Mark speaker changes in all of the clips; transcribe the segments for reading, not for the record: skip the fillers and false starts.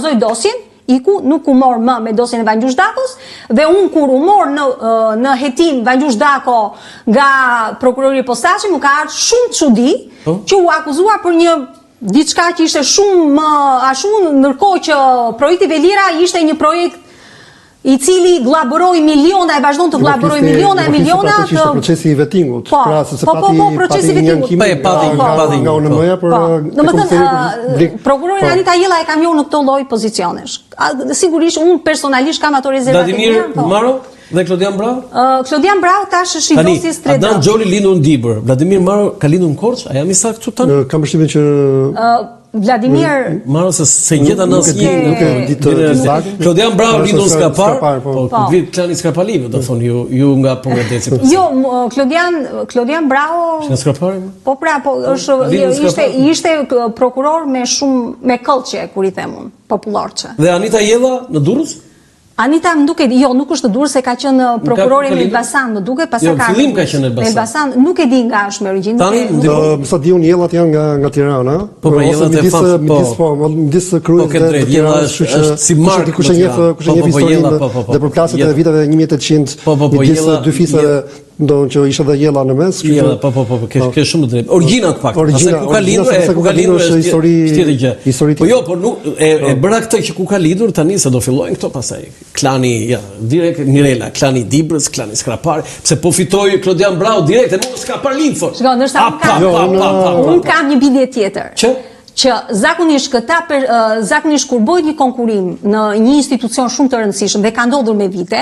Speaker 1: Zoj dosjen, iku, nuk u mor më me dosjen e Vangjush Dakos, dhe unë kur u mor në hetim Vangjush Dako nga prokurori i posaçëm, më ka ardhur shumë çudi që u akuzua për një diçka që ishte shumë a shumë, ndërkohë që projekti Velira ishte një projekt i cili glaboroi miliona e vazhdon të glaboroj miliona e miliona
Speaker 2: të procesi i vetingut. Pra sepse
Speaker 1: procesi i vetingut.
Speaker 2: Nga UNM-ja për
Speaker 1: domethënë prokurori Anita Jella e kam jo në këto lloj pozicionesh. Sigurisht unë personalisht kam ato rezervat.
Speaker 3: Vladimir Maro dhe Klodian Brau?
Speaker 1: Klodian Brau tash është i dosjes tretë.
Speaker 3: Adnan Xholi lindur në Dibër. Vladimir Maro ka lindur në Korçë? A jam i saktë këtu tani?
Speaker 2: Kam përshtypjen që
Speaker 1: Vladimir
Speaker 3: Maro se gjeta në asnjë Klodian Brau lindur në Skapar, po vit klani Skarpalive, do thonë ju nga Pongradeci.
Speaker 1: Jo, Klodian Brau
Speaker 3: në Skapar?
Speaker 1: Po pra, po ishte prokuror me këllçe, kur i them unë, popullorçe.
Speaker 3: Dhe Anita Jella në Durrës?
Speaker 1: Anita më duket, jo, nuk është në Durrës, se ka qenë prokurori në Elbasan, më duket, pastaj
Speaker 3: ka fillim ka qenë në
Speaker 1: Elbasan, nuk e di nga është me origjinë.
Speaker 2: Tani sa diun Jellat janë nga Tirana,
Speaker 3: po Jellat e
Speaker 2: midis kryes
Speaker 3: dhe Jella është si mark
Speaker 2: kush e njeh historinë dhe përplasjet e viteve 1800 midis dy fisëve. Ndonë që ishte dhe Jella në mes.
Speaker 3: Jella, po, ke shumë drejt. Origjinat pak. Ku ka lindur është histori. Po jo, por nuk e bëra këtë që ku ka lindur tani se do fillojnë këto pastaj. Klani, direkt Mirela, klani Dibrës, klani Skrapar, pse po fitoi Klodian Brau direkt e mos ka par lind fort.
Speaker 1: Shikoj, ndoshta unë kam një bindje tjetër. Që zakonisht zakonisht kur bëhet një konkurim në një institucion shumë të rëndësishëm dhe ka ndodhur me vite,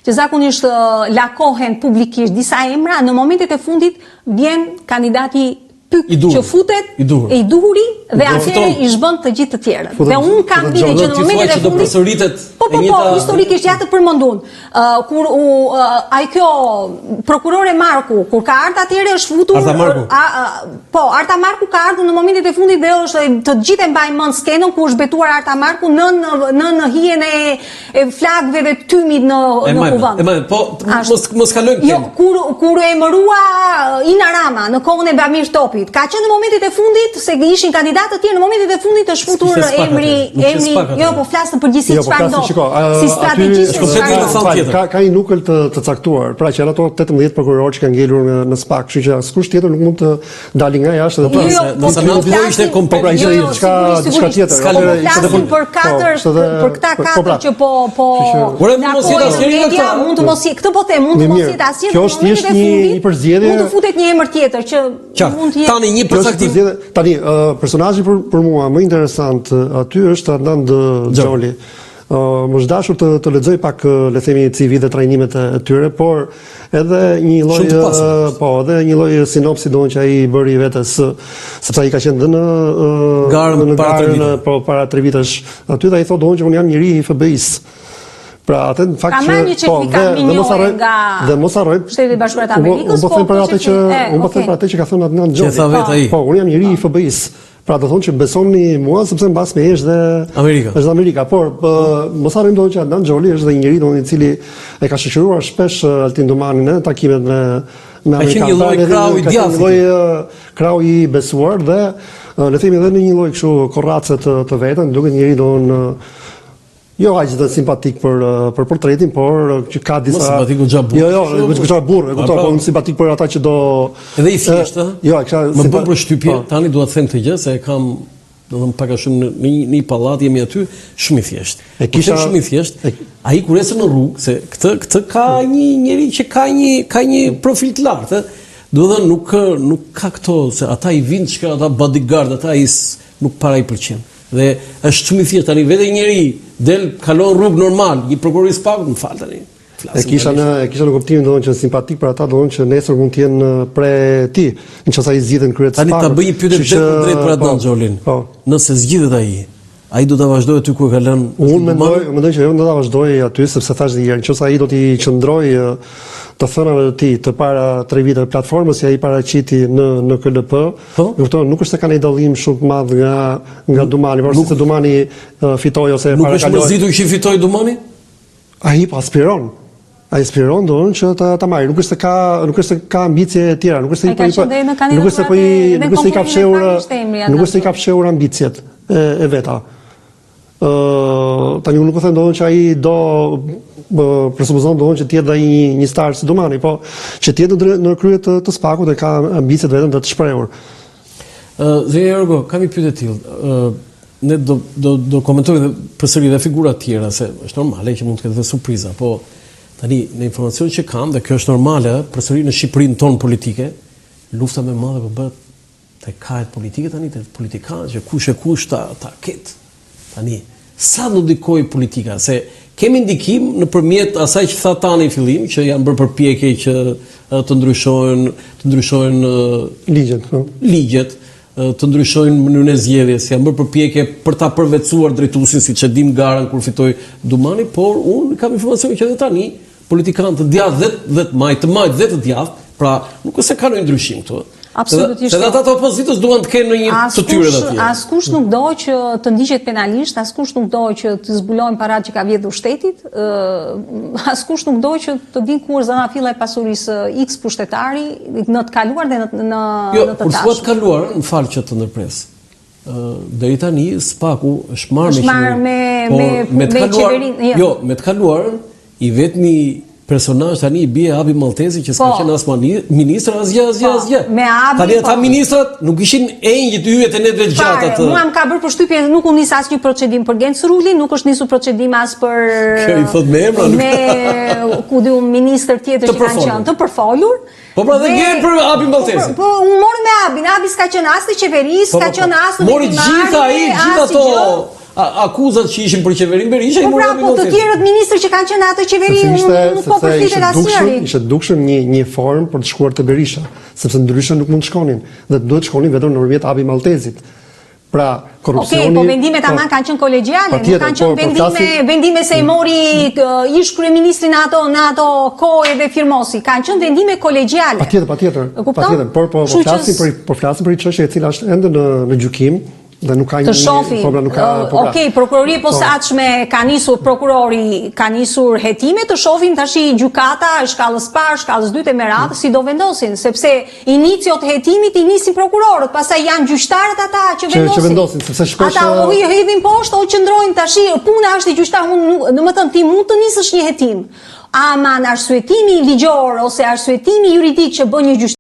Speaker 1: që zakonisht lakohen publikisht disa emra, në momentet e fundit vjen kandidati pyk që futet i duhuri dhe atëherë i zhbën të gjithë të tjerët. Dhe unë kam bindje që në momentet e fundit historikisht ja të përmendun. Kur ai kjo prokurore Marku, kur ka ardhur atëherë është futur Arta Marku ka ardhur në momentet e fundit dhe është të gjithë e mbajnë mend skenën ku është betuar Arta Marku në hijen e flagëve dhe tymit në kuvend.
Speaker 3: Po mos kalojmë.
Speaker 1: Jo, kur e emërua Ina Rama në kohën e Bamir Topit, ka qenë në momentet e fundit se ishin kandidatë të tjerë, në momentet e fundit është futur emri, jo, po flas në përgjithësi çfarë do. Si strategjisht
Speaker 2: ka një nukel të caktuar, pra që ato 18 prokurorë që kanë ngelur në SPAK, kështu që askush tjetër nuk mund të dalë nga jashtë dhe
Speaker 3: do ishte komplet
Speaker 2: diçka tjetër.
Speaker 1: Për këta katër që po mund të mos këtë po them, mund të mos jetë asnjë.
Speaker 2: Kjo është thjesht një përzgjedhje.
Speaker 1: Mund të futet një emër tjetër që mund të jetë.
Speaker 3: Tani një perspektiv.
Speaker 2: Tani personazhi për mua më interesant aty është Adnan Xholi. Më është dashur të lexoj pak le themi CV dhe trajnimet e tyre, por edhe një lloj sinopsi doon që ai bëri vetes, sepse ai ka qenë dhe në
Speaker 3: garën
Speaker 2: para 3 vitesh aty dhe ai thotë doon që unë jam njëri i FBI-s. Pra atë në fakt dhe mos harroj
Speaker 1: Shteti i Bashkuar të Amerikës,
Speaker 2: unë po them për atë që ka thënë Adnan Xholi. Po, unë jam njëri i FBI-s. Pra do thonë që besoni mua sepse mbas me është dhe Amerika. Por mos harrojmë doon që Adnan Xholi është dhe njëri doon i cili e ka shoqëruar shpesh Altin Domanin në takimet me amerikanë.
Speaker 3: Ka qenë një lloj krau i djathtë.
Speaker 2: Një lloj krau i besuar dhe le themi edhe në një lloj kështu korrace të vetën, duket njëri doon jo aq të simpatik për portretin, por që ka disa
Speaker 3: simpatik u xhabur.
Speaker 2: Jo, goxha burr, e kuptoj, po simpatik për ata që do
Speaker 3: edhe i thjeshtë,
Speaker 2: Jo, kisha
Speaker 3: më bën përshtypje, tani dua të them këtë gjë se e kam, do të them pak a shumë në një pallat jemi aty, shumë i thjeshtë. E kisha shumë i thjeshtë. Ai kur ecën në rrugë, se këtë ka një njerëz që ka një profil të lartë, do të thënë nuk ka këto se ata i vinë çka ata bodyguard, ata nuk para i pëlqen. Dhe është shumë i thjeshtë tani vetë njëri del kalon rrugë normal, një prokuror i SPAK, më fal tani.
Speaker 2: E kisha në kuptimin doon që simpatik për ata doon që nesër mund të jenë pre ti, nëse ai zgjidhen kryet SPAK.
Speaker 3: Tani ta bëj një pyetje drejt për Adnan Xholin. Nëse zgjidhet ai do ta vazhdojë aty ku ka lënë.
Speaker 2: Unë mendoj që do ta vazhdojë aty sepse thash dhe herë, nëse ai do t'i qëndrojë të thënave të tij të para 3 viteve platformës që ai paraqiti në KLP, kupton, nuk është se ka një dallim shumë të madh nga Dumani, por se Dumani fitoi ose
Speaker 3: nuk është mëzitur që fitoi Dumani?
Speaker 2: Ai po aspiron. Ai aspiron doon që ta marrë, nuk është se ka ambicie të tjera, nuk është se i ka fshehur ambicet e veta. Tani unë nuk po them domun që ai do presupozon domun që të jetë ai një star si Domani, po që të jetë në krye të SPAK-ut dhe ka ambicet vetëm të shprehur.
Speaker 3: Zëri Jorgo, kam një pyetje të tillë. Ne do komentojmë përsëri dhe figura të tjera, se është normale që mund të ketë dhe surpriza, po tani në informacion që kam, dhe kjo është normale, përsëri në Shqipërinë tonë politike, lufta më e madhe po bëhet te kahet politike tani, te politikanë, që kush e kush ta ketë. Tani, sa do ndikoj politika, se kemi ndikim nëpërmjet asaj që tha tani në fillim, që janë bërë përpjekje që të ndryshojnë ligjet, të ndryshojnë mënyrën e zgjedhjes, janë bërë përpjekje për ta përvetësuar drejtuesin, siç e dim garën kur fitoi Dumani, por unë kam informacion që edhe tani politikanë të djathtë dhe të majtë dhe të djathtë, pra nuk është se ka ndonjë ndryshim këtu.
Speaker 1: Absolutisht.
Speaker 3: Se ata të opozitës duan të kenë një të tyre të tjerë.
Speaker 1: Askush nuk do që të ndiqet penalisht, askush nuk do që të zbulojnë paratë që ka vjedhur shtetit, askush nuk do që të dinë kur zona filla e pasurisë X pushtetari në të kaluar dhe në të tashme.
Speaker 3: Jo, kur thua të kaluar, më fal që të ndërpres. Deri tani SPAK-u është marrë me qeverinë. Jo, me të kaluarën i vetmi personazh tani i bie Habi Maltezi që s'ka qenë as ministër asgjë. Tani ata ministrat nuk ishin engjit yjet e nedve gjata të.
Speaker 1: Mua më ka bërë përshtypje nuk u nis asnjë procedim për Genc Rulin, nuk është nisur procedim as për
Speaker 3: Kjo i thot me emra
Speaker 1: me ministër tjetër që kanë qenë të përfolur.
Speaker 3: Po pra dhe gjerë për Habi Maltezi.
Speaker 1: Po unë morë me Habin, Habi s'ka qenë as në qeveri, s'ka qenë as në
Speaker 3: mori gjitha ato akuzat që ishin për qeverinë Berisha i mori Habi Maltezi.
Speaker 1: Po të tjerët ministër që kanë qenë atë qeveri nuk po përfitet asnjëri.
Speaker 2: Ishte dukshëm një formë për të shkuar te Berisha, sepse ndryshe nuk mund të shkonin dhe duhet të shkonin vetëm nëpërmjet Habi Maltezit. Pra, korrupsioni.
Speaker 1: Okej, po vendimet aman kanë qenë kolegjiale, nuk kanë qenë vendime se i mori ish kryeministri në ato kohë dhe firmosi. Kanë qenë vendime kolegjiale.
Speaker 2: Patjetër. Por flasim për një çështje e cila është ende në gjykim. Dhe nuk ka
Speaker 1: të shofi. Okej, prokurori posaçme ka nisur prokurori, ka nisur hetime, të shohim tash gjykata e shkallës parë, shkallës dytë e meradhë si do vendosin, sepse iniciot e hetimit i nisin prokurorët, pastaj janë gjyqtarët ata që vendosin.
Speaker 2: Sepse shpesh
Speaker 1: ata u hedhin poshtë o qëndrojnë tash, puna është e gjyqtarit, domethënë ti mund të nisësh një hetim, ama arsyetimi ligjor ose arsyetimi juridik që bën një gjyqtar